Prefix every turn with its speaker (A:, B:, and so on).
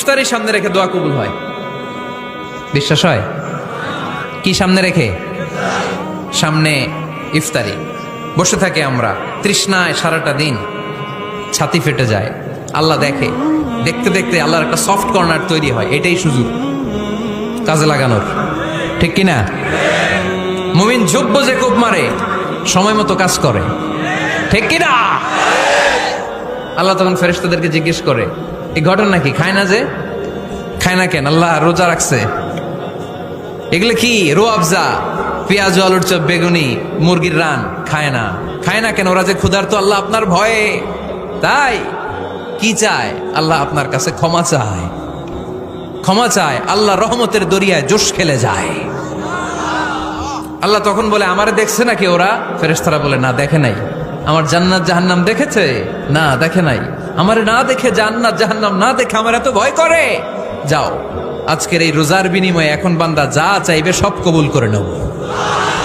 A: ইফতারের সামনে রেখে দোয়া কবুল হয়। বিশ্বাস হয়? কি সামনে রেখে? সামনে ইফতারি। বসে থাকে আমরা তৃষ্ণায় সারাটা দিন, ছাতি ফেটে যায়। আল্লাহ দেখে, দেখতে দেখতে আল্লাহর একটা সফট কর্নার তৈরি হয়। এটাই সুযোগ কাজে লাগানোর, ঠিক কিনা? মুমিন যোগ্য যে কোপ মারে, সময় মতো কাজ করে, ঠিক কিনা? আল্লাহ তখন ফেরেশতাদেরকে জিজ্ঞেস করে, এই ঘটনা কি? খায় না যে? খায় না কেন? আল্লাহ রোজা রাখছে। এগুলো কি? রো আফজা, পেঁয়াজ, আলুর চপ, বেগুনি, মুরগির রান খায় না। খায় না কেন? ওরা যে ক্ষুধার্ত। আল্লাহ আপনার ভয়ে। তাই কি চায়? আল্লাহ আপনার কাছে ক্ষমা চায়। ক্ষমা চায়, আল্লাহ রহমতের দরিয়ায় জোশ খেলে যায়। আল্লাহ তখন বলে, আমারে দেখছে নাকি ওরা? ফেরেশতারা বলে, না দেখে নাই। আমার জান্নাত জাহান্নাম দেখেছে? না দেখে নাই। আমারে না দেখে, জান্নাত জাহান্নাম না দেখে আমার এত ভয় করে? যাও, আজকের এই রোজার বিনিময়ে এখন বান্দা যা চাইবে সব কবুল করে নেব।